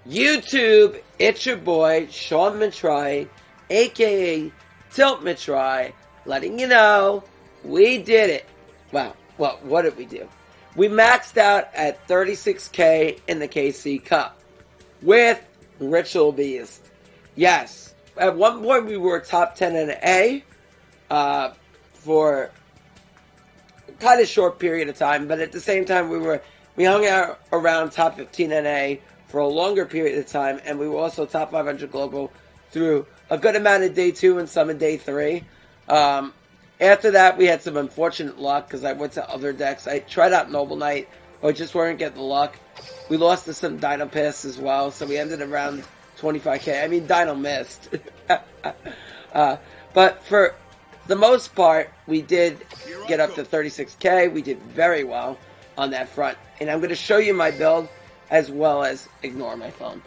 YouTube, it's your boy, Sean Matry, aka Tilt Matry, letting you know we did it. Well, what did we do? We maxed out at 36K in the KC Cup with Ritual Beast. Yes, at one point we were top 10 in A for kind of short period of time, but at the same time we hung out around top 15 NA for a longer period of time, and we were also top 500 global through a good amount of day 2 and some in day 3. After that, we had some unfortunate luck because I went to other decks. I tried out Noble Knight, but just weren't getting the luck. We lost to some Dino Piss as well, so we ended around 25K. I mean, Dino missed. But for the most part, we did get up to 36K. We did very well on that front. And I'm going to show you my build as well as ignore my phone.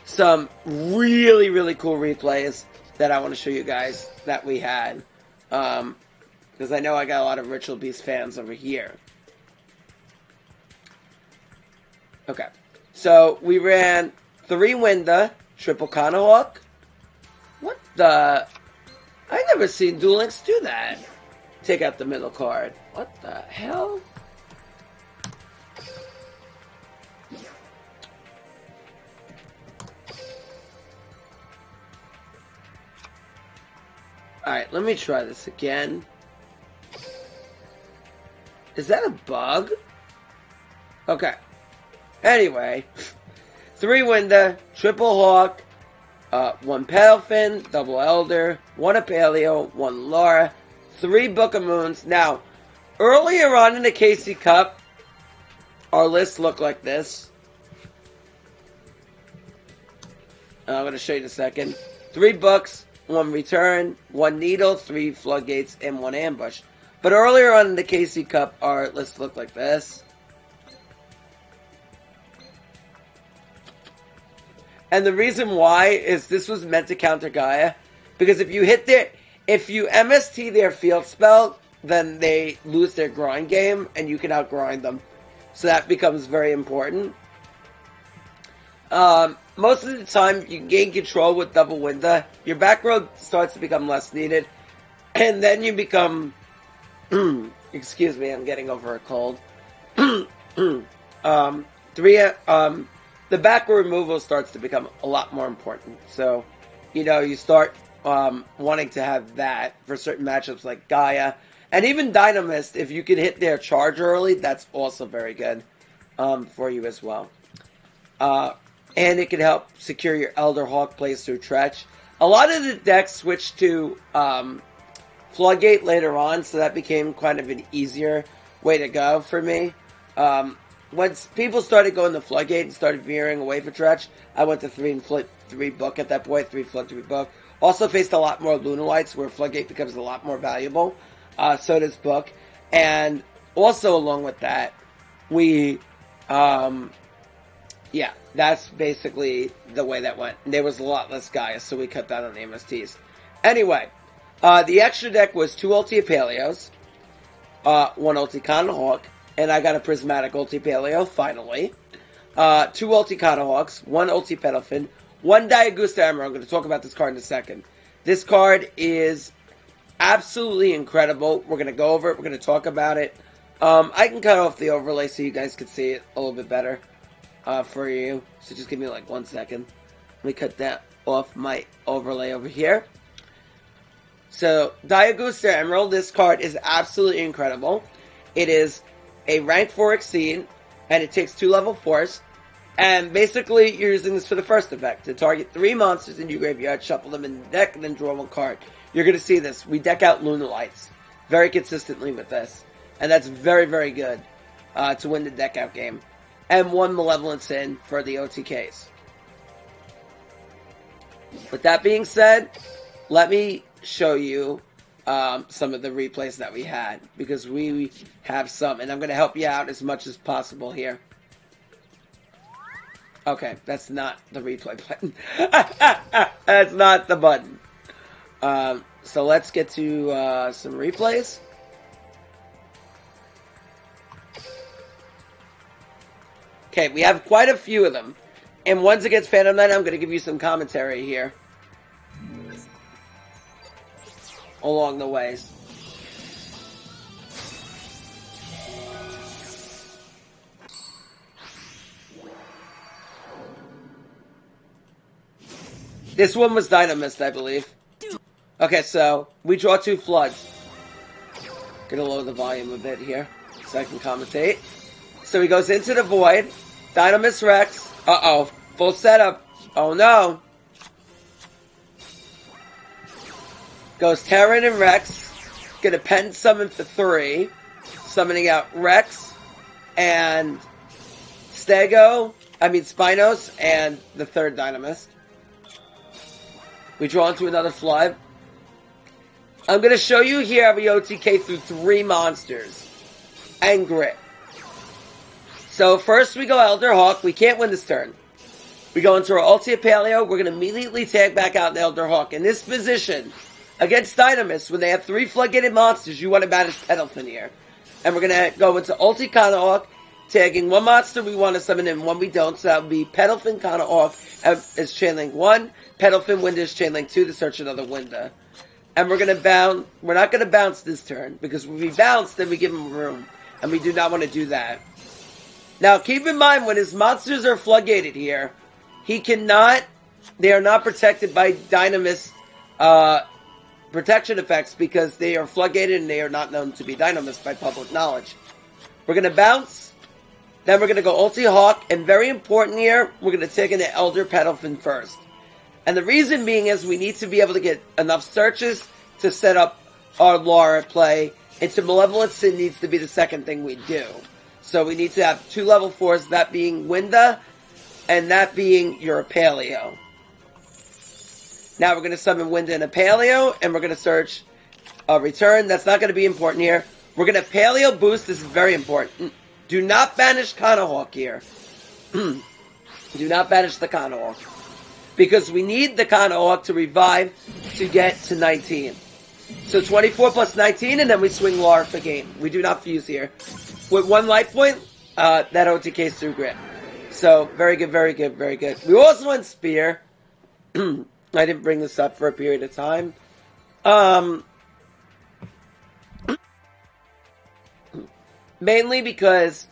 Some really, really cool replays that I want to show you guys that we had. Because I know I got a lot of Ritual Beast fans over here. Okay. So we ran 3 Winda, triple Conahawk. What the... I never seen Duel Links do that. Take out the middle card. What the hell? Alright, let me try this again. Is that a bug? Okay. Anyway. 3 Winda, triple Hawk, 1 Paddlefin, double Elder, 1 Apaleo, 1 Laura, 3 Book of Moons. Now, earlier on in the KC Cup, our list looked like this. I'm going to show you in a second. 3 books, 1 return, 1 needle, 3 floodgates, and 1 ambush. But earlier on in the KC Cup, our list looked like this. And the reason why is this was meant to counter Gaia. Because if you MST their field spell, then they lose their grind game, and you can outgrind them. So that becomes very important. Most of the time, you can gain control with double Winda. Your back row starts to become less needed. And then you become... excuse me, I'm getting over a cold. The back row removal starts to become a lot more important. So, you start wanting to have that for certain matchups like Gaia. And even Dynamist, if you can hit their charge early, that's also very good for you as well. And it can help secure your Elder Hawk plays through Tretch. A lot of the decks switched to Floodgate later on, so that became kind of an easier way to go for me. Once people started going to Floodgate and started veering away from Tretch, I went to 3 and 3 book at that point, 3 Flood, 3 book. Also faced a lot more Lunalights, where Floodgate becomes a lot more valuable. So does book. And also along with that, we, yeah, that's basically the way that went. And there was a lot less guys, so we cut down on the MSTs. Anyway, the extra deck was 2 ulti Paleos, 1 ulti Conahawk, and I got a Prismatic ulti Paleo, finally. 2 ulti Conahawks, 1 ulti Pedalfin, 1 Diagusta Emerald. I'm going to talk about this card in a second. This card is absolutely incredible. We're going to go over it. We're going to talk about it. I can cut off the overlay so you guys can see it a little bit better for you. So just give me like 1 second. Let me cut that off my overlay over here. So, Diagusta Emerald, this card is absolutely incredible. It is a rank 4 Exceed, and it takes 2 level 4s. And basically, you're using this for the first effect, to target 3 monsters in your graveyard, shuffle them in the deck, and then draw 1 card. You're going to see this. We deck out Lunalights very consistently with this. And that's very, very good to win the deck out game. And 1 Malevolent Sin for the OTKs. With that being said, let me show you some of the replays that we had, because we have some, and I'm going to help you out as much as possible here. Okay, that's not the replay button. That's not the button. So let's get to some replays. Okay, we have quite a few of them. And once it gets Phantom Knight, I'm going to give you some commentary here. Along the ways. This one was Dynamist, I believe. Okay, so we draw 2 Floods. Gonna lower the volume a bit here so I can commentate. So he goes into the Void. Dynamist Rex. Uh-oh. Full setup. Oh no. Goes Terran and Rex. Gonna pen summon for 3. Summoning out Rex and Spinos and the 3rd Dynamist. We draw into another Flood. I'm going to show you here how we OTK through 3 monsters. And Grit. So first we go Elder Hawk. We can't win this turn. We go into our Ulti Paleo. We're going to immediately tag back out in Elder Hawk. In this position, against Dynamists, when they have 3 floodgated monsters, you want to banish Petalfin here. And we're going to go into Ulti Kanahawk, tagging 1 monster we want to summon in, 1 we don't. So that would be Petalfin Kanahawk as Chainlink 1. Petalfin Winda is Chainlink 2 to search another Winda. And we're going to bounce. We're not going to bounce this turn, because when we bounce, then we give him room. And we do not want to do that. Now, keep in mind, when his monsters are floodgated here, he cannot, they are not protected by Dynamist protection effects, because they are floodgated and they are not known to be Dynamist by public knowledge. We're going to bounce. Then we're going to go Ulti Hawk. And very important here, we're going to take in the Elder Petalfin first. And the reason being is we need to be able to get enough searches to set up our Lara play. And to Malevolent Sin needs to be the second thing we do. So we need to have 2 level 4s, that being Winda, and that being your Paleo. Now we're going to summon Winda and a Paleo, and we're going to search a return. That's not going to be important here. We're going to Paleo boost. This is very important. Do not banish Kanahawk here. Do not banish the Kanahawk. Because we need the Kanahawk to revive to get to 19. So 24 plus 19, and then we swing Lara for game. We do not fuse here. With 1 life point, that OTK's through Grit. So, very good, very good, very good. We also went Spear. I didn't bring this up for a period of time. Mainly because,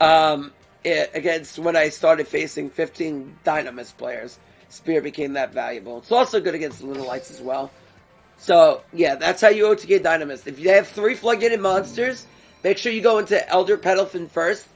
against when I started facing 15 Dynamist players, Spear became that valuable. It's also good against the Little Lights as well. So, yeah, that's how you OTK Dynamist. If you have 3 floodgated monsters, make sure you go into Elder Petalfin first.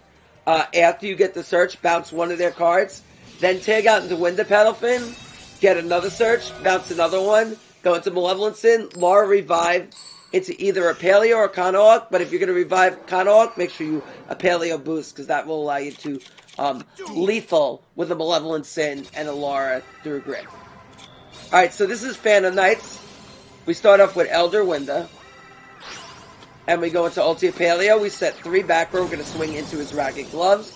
After you get the search, bounce 1 of their cards. Then tag out into Winda Petalfin. Get another search, bounce another one. Go into Malevolent Sin. Lara revive into either a Paleo or Kanahawk. But if you're going to revive Kanahawk, make sure you a Paleo boost, because that will allow you to lethal with a Malevolent Sin and a Lara through Grit. Alright, so this is Phantom Knights. We start off with Elder Winda. And we go into Ulti Paleo. We set 3 back row. We're going to swing into his Ragged Gloves.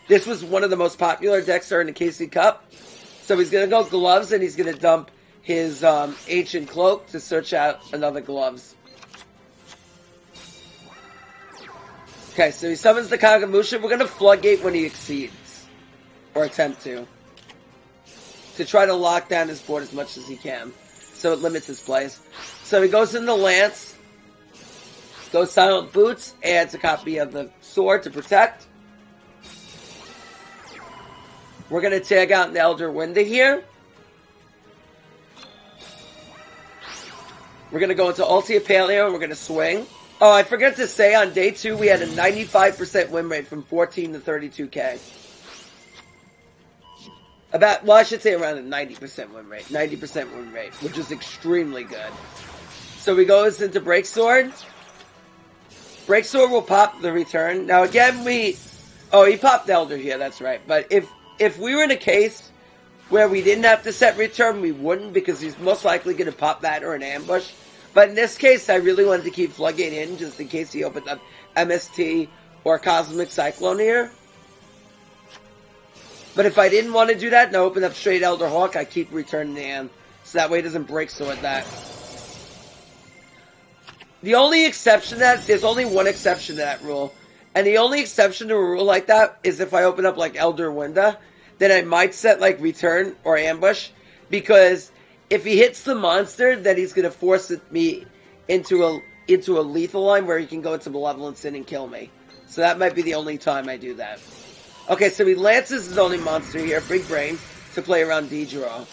This was one of the most popular decks during the KC Cup. So he's going to go Gloves, and he's going to dump his Ancient Cloak to search out another Gloves. Okay, so he summons the Kagamusha. We're going to Floodgate when he exceeds. Or attempt to. To try to lock down his board as much as he can. So it limits his plays. So he goes into Lance. Goes Silent Boots, adds a copy of the Sword to protect. We're going to tag out an Elder Winda here. We're going to go into Ulti Paleo, and we're going to swing. Oh, I forgot to say, on day 2, we had a 95% win rate from 14 to 32k. I should say around a 90% win rate. 90% win rate, which is extremely good. So he goes into Break Sword. Break Sword will pop the return. Now again, he popped Elder here, that's right. But if we were in a case where we didn't have to set return, we wouldn't, because he's most likely going to pop that or an ambush. But in this case, I really wanted to keep Floodgate in, just in case he opened up MST or Cosmic Cyclone here. But if I didn't want to do that and open up straight Elder Hawk, I keep returning the hand. So that way it doesn't Break Sword that. The only exception to that, there's only one exception to that rule. And the only exception to a rule like that is if I open up like Elder Winda. then I might set like return or ambush, because if he hits the monster, then he's gonna force me into a lethal line where he can go into Malevolent Sin and kill me. So that might be the only time I do that. Okay, so he lances his only monster here, Big Brain, to play around D-Draw.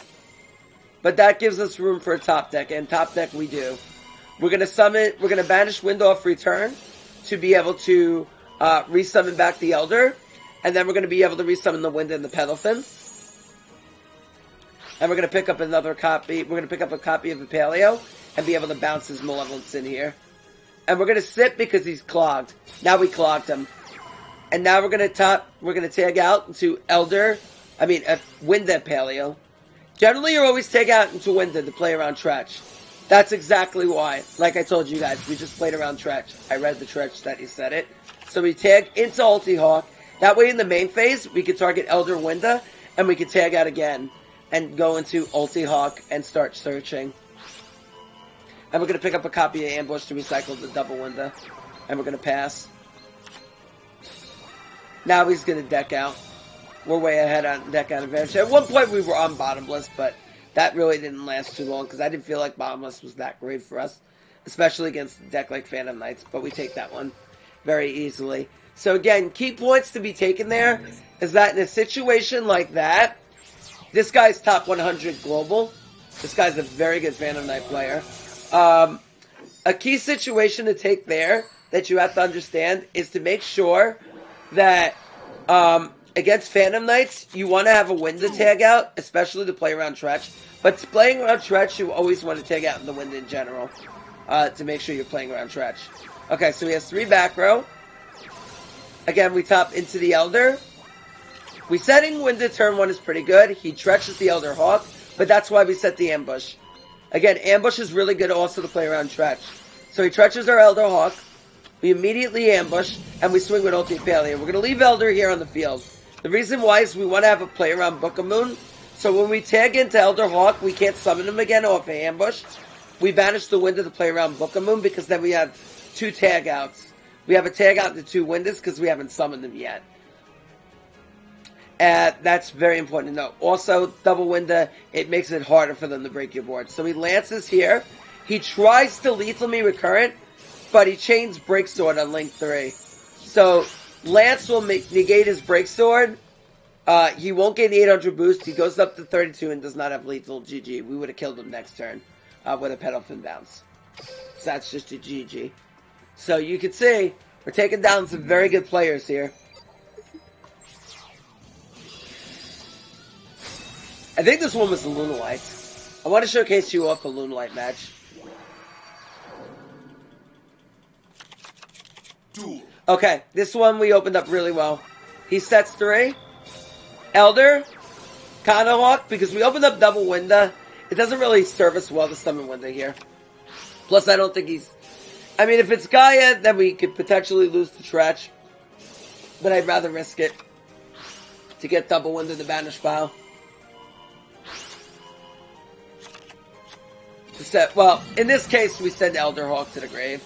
But that gives us room for a top deck, and top deck we do. We're gonna banish Wind off return to be able to resummon back the Elder, and then we're gonna be able to resummon the Wind and the Pedalfin. And we're gonna pick up another copy. We're gonna pick up a copy of the Paleo and be able to bounce his Malevolent Sin here. And we're gonna sit because he's clogged. Now we clogged him. And now we're gonna tag out into Wind that Paleo. Generally, you always tag out into Wind to play around Tretch. That's exactly why. Like I told you guys, we just played around Tretch. I read the Tretch that he said it. So we tag into Ulti Hawk. That way in the main phase, we can target Elder Winda, and we can tag out again and go into Ulti Hawk and start searching. And we're going to pick up a copy of Ambush to recycle the double Winda. And we're going to pass. Now he's going to deck out. We're way ahead on deck out advantage. At one point we were on bottomless, but that really didn't last too long because I didn't feel like bottomless was that great for us, especially against a deck like Phantom Knights, but we take that one very easily. So again, key points to be taken there is that in a situation like that, this guy's top 100 global. This guy's a very good Phantom Knight player. A key situation to take there that you have to understand is to make sure that against Phantom Knights, you want to have a Wind to tag out, especially to play around Tretch. But playing around Tretch, you always want to tag out in the Wind in general, to make sure you're playing around Tretch. Okay, so he has 3 back row. Again, we top into the Elder. We setting Wind to turn 1 is pretty good. He Tretches the Elder Hawk, but that's why we set the Ambush. Again, Ambush is really good also to play around Tretch. So he Tretches our Elder Hawk. We immediately ambush, and we swing with Ulti Paleo. We're going to leave Elder here on the field. The reason why is we want to have a play around Book of Moon. So when we tag into Elder Hawk, we can't summon him again off an ambush. We banish the Winda to play around Book of Moon because then we have 2 tag outs. We have a tag out to 2 Windas because we haven't summoned them yet. And that's very important to know. Also, double Winda, it makes it harder for them to break your board. So he lances here. He tries to lethal me recurrent, but he chains Break Sword on link 3. So Lance will negate his Break Sword. He won't get an 800 boost. He goes up to 32 and does not have lethal. GG. We would have killed him next turn with a Pedalfin bounce. So that's just a GG. So you can see, we're taking down some very good players here. I think this one was the Lunalight. I want to showcase you off a Lunalight match. Duel. Okay, this one we opened up really well. He sets 3. Elder, Kanahawk, because we opened up double Winda. It doesn't really serve us well to summon Winda here. Plus, I don't think he's... I mean, if it's Gaia, then we could potentially lose to Tretch. But I'd rather risk it to get double Winda in the banish pile. Well, in this case, we send Elder Hawk to the grave.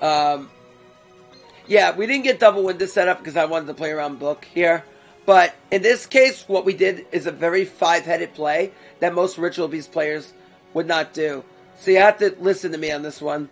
Yeah, we didn't get double Winda set up because I wanted to play around Book here. But in this case, what we did is a very 5-headed play that most Ritual Beast players would not do. So you have to listen to me on this one.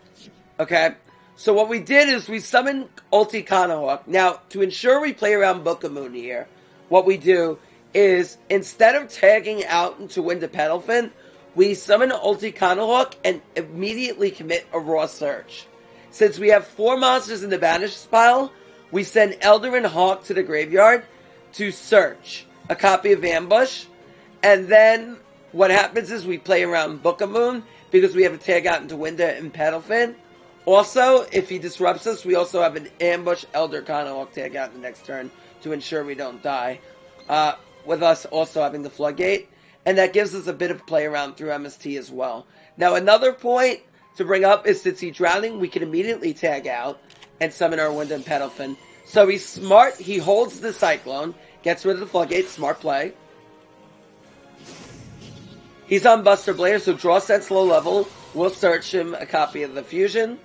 Okay? So what we did is we summoned Ulti Kanahawk. Now, to ensure we play around Book of Moon here, what we do is, instead of tagging out into Winda Pedalfin, we summon Ulti Kanahawk and immediately commit a Raw Search. Since we have 4 monsters in the banish pile, we send Elder and Hawk to the graveyard to search a copy of Ambush. And then what happens is we play around Book of Moon because we have a tag out into Winda and Pedalfin. Also, if he disrupts us, we also have an Ambush Elder Kanahawk tag out in the next turn to ensure we don't die. With us also having the Floodgate. And that gives us a bit of play around through MST as well. Now, another point to bring up is since he's drowning, we can immediately tag out and summon our Winda and Pedalfin. So he's smart. He holds the Cyclone, gets rid of the Floodgate. Smart play. He's on Buster Blader, so draw sense low level. We'll search him a copy of the Fusion.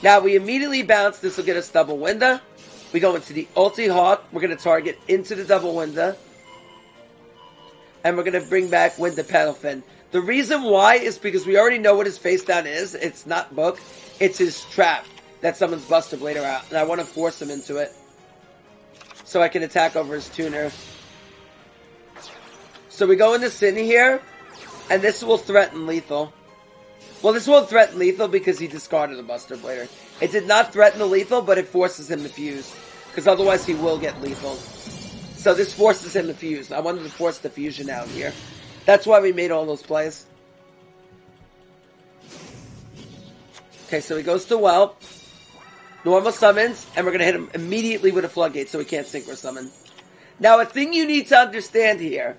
Now we immediately bounce. This will get us double Winda. We go into the Ulti Hawk. We're going to target into the double window. And we're going to bring back Winter Petalfin. The reason why is because we already know what his face down is. It's not Book. It's his trap that summons Buster Blader out. And I want to force him into it. So I can attack over his tuner. So we go into Sin here. And this will threaten lethal. Well, this won't threaten lethal because he discarded the Buster Blader. It did not threaten the lethal, but it forces him to fuse. Because otherwise he will get lethal. So this forces him to fuse. I wanted to force the fusion out here. That's why we made all those plays. Okay, so he goes to Well. Normal summons, and we're going to hit him immediately with a Floodgate so he can't Synchro Summon. Now, a thing you need to understand here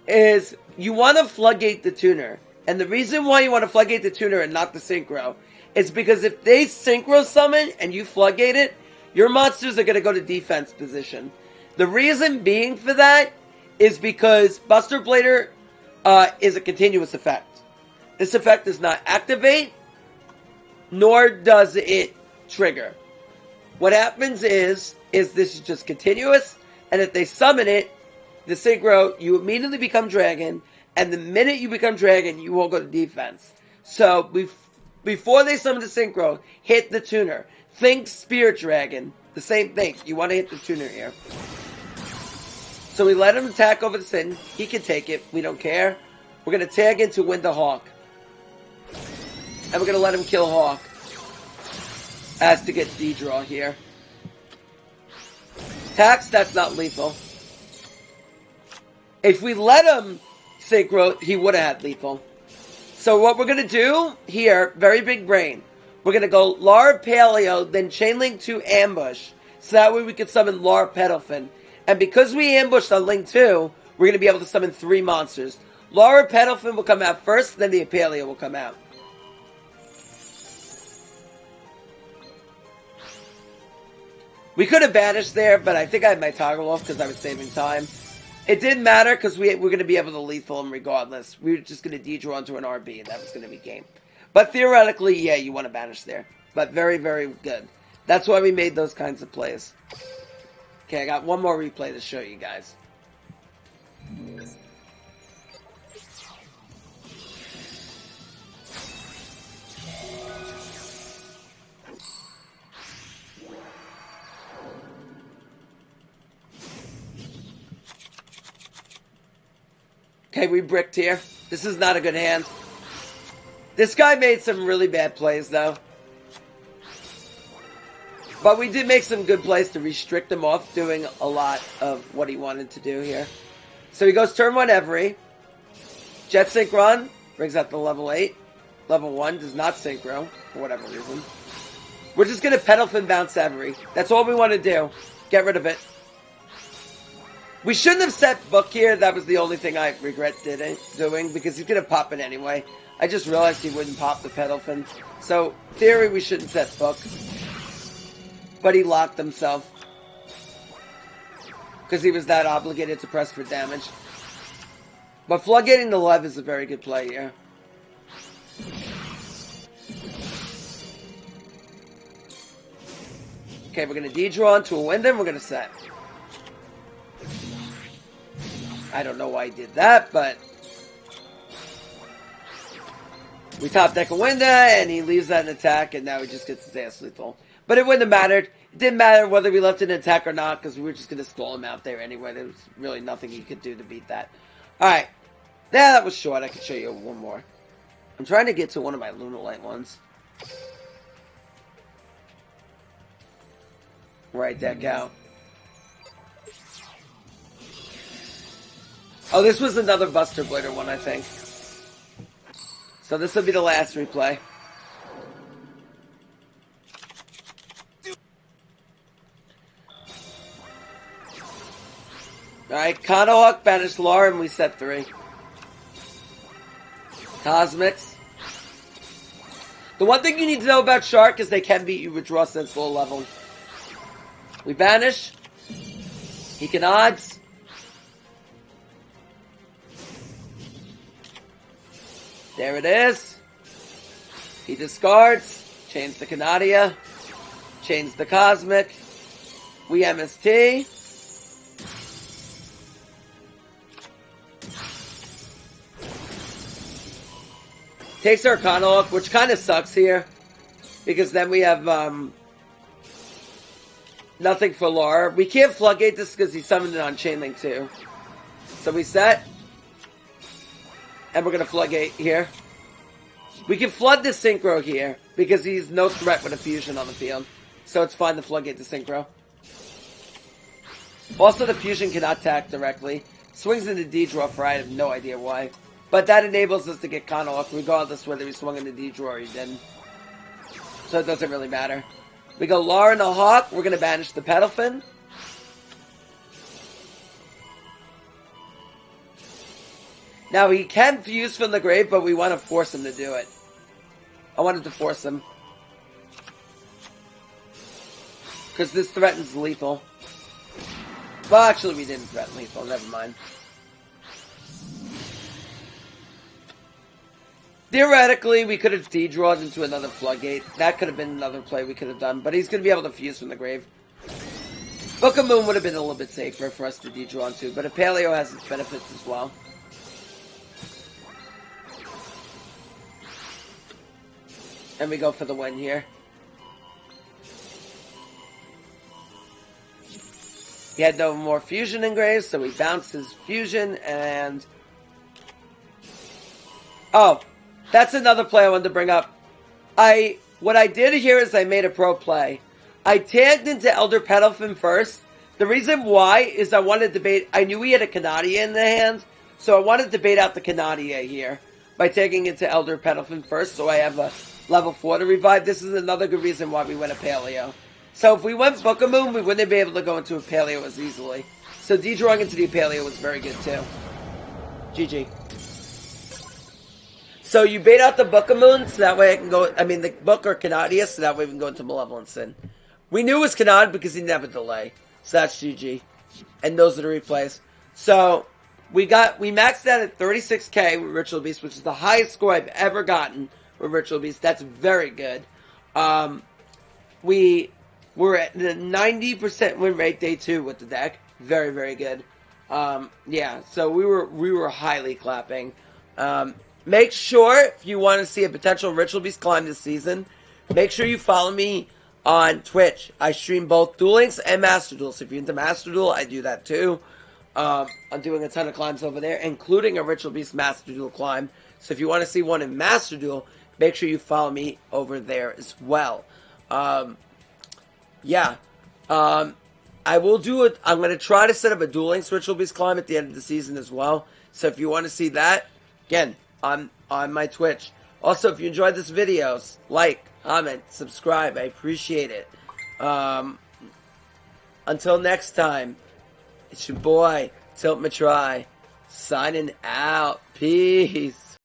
is you want to Floodgate the tuner. And the reason why you want to Floodgate the tuner and not the Synchro is because if they Synchro Summon and you Floodgate it, your monsters are going to go to defense position. The reason being for that is because Buster Blader is a continuous effect. This effect does not activate, nor does it trigger. What happens is this is just continuous, and if they summon it, the Synchro, you immediately become Dragon, and the minute you become Dragon, you will go to defense. So, before they summon the Synchro, hit the tuner. Think Spirit Dragon. The same thing. You want to hit the tuner here. So we let him attack over the Sin. He can take it. We don't care. We're going to tag into Winter Hawk. And we're going to let him kill Hawk. As to get D-Draw here. Tax, that's not lethal. If we let him Synchro, he would have had lethal. So what we're going to do here, very big brain. We're going to go Lara Paleo, then Chainlink to Ambush. So that way we can summon Lara Petalfin. And because we ambushed on Link 2, we're going to be able to summon 3 monsters. Lara Petalfin will come out first, then the Apaleo will come out. We could have banished there, but I think I had my toggle off because I was saving time. It didn't matter because we're going to be able to lethal him regardless. We were just going to D-draw into an RB and that was going to be game. But theoretically, yeah, you want to banish there. But very, very good. That's why we made those kinds of plays. Okay, I got one more replay to show you guys. Okay, we bricked here. This is not a good hand. This guy made some really bad plays, though. But we did make some good plays to restrict him off doing a lot of what he wanted to do here. So he goes turn 1 Every. Jet Synchron brings out the level 8. Level 1 does not Synchro, for whatever reason. We're just going to Petalfin bounce Every. That's all we want to do. Get rid of it. We shouldn't have set Book here. That was the only thing I regret doing, because he's going to pop it anyway. I just realized he wouldn't pop the Petalfin. So, theory, we shouldn't set Book. But he locked himself. Because he was that obligated to press for damage. But Floodgating the Lev is a very good play here. Okay, we're going to D-draw into a Wyndham. We're going to set. I don't know why he did that, but we top deck a Winda, and he leaves that in attack, and now he just gets his ass lethal. But it wouldn't have mattered. It didn't matter whether we left it in attack or not, because we were just going to stall him out there anyway. There was really nothing he could do to beat that. Alright. Yeah, that was short. I could show you one more. I'm trying to get to one of my Lunalite ones. Right deck out. Oh, this was another Buster Blader one, I think. So this will be the last replay. Alright, Conohawk banished Lara and we set 3. Cosmics. The one thing you need to know about Shark is they can beat you with draw sense low level. We banish. He can odds. There it is. He discards. Chains the Canadia. Chains the Cosmic. We MST. Takes our Arcana, which kind of sucks here. Because then we have nothing for Laura. We can't floodgate this because he summoned it on Chainlink too. So we set. And we're going to floodgate here. We can flood the Synchro here. Because he's no threat with a fusion on the field. So it's fine to floodgate the Synchro. Also, the fusion cannot attack directly. Swings into D-draw for I have no idea why. But that enables us to get Conalock regardless whether he swung into D-draw or he didn't. So it doesn't really matter. We go Lar and the Hawk. We're going to banish the Pedalfin. Now he can fuse from the grave, but we want to force him to do it. I wanted to force him. Because this threatens lethal. Well, actually, we didn't threaten lethal. Never mind. Theoretically, we could have D-drawed into another floodgate. That could have been another play we could have done. But he's going to be able to fuse from the grave. Book of Moon would have been a little bit safer for us to D-draw into. But a Paleo has its benefits as well. And we go for the win here. He had no more fusion engraves, so we bounced his fusion and... Oh, that's another play I wanted to bring up. What I did here is I made a pro play. I tagged into Elder Pedalfin first. The reason why is I wanted to bait... I knew he had a Canadia in the hand, so I wanted to bait out the Canadia here by tagging into Elder Pedalfin first, so I have a level 4 to revive. This is another good reason why we went a Paleo. So if we went Book of Moon, we wouldn't be able to go into a Paleo as easily. So D-drawing into the Paleo was very good too. GG. So you bait out the Book of Moon, so that way I can go... I mean, the Book or Canadia, so that way we can go into Malevolent Sin. We knew it was Canad because he didn't have a delay. So that's GG. And those are the replays. So we maxed out at 36k with Ritual Beast, which is the highest score I've ever gotten with Ritual Beast. That's very good. We were at the 90% win rate day 2 with the deck. Very, very good. Yeah, so we were highly clapping. Make sure, if you want to see a potential Ritual Beast climb this season, make sure you follow me on Twitch. I stream both Duel Links and Master Duel. So if you're into Master Duel, I do that too. I'm doing a ton of climbs over there, including a Ritual Beast Master Duel climb. So if you want to see one in Master Duel, make sure you follow me over there as well. Yeah. I will do it. I'm going to try to set up a Duel Links Ritual Beast climb at the end of the season as well. So if you want to see that, again, on my Twitch. Also, if you enjoyed this video, like, comment, subscribe. I appreciate it. Until next time, it's your boy, Tilt Matry, signing out. Peace.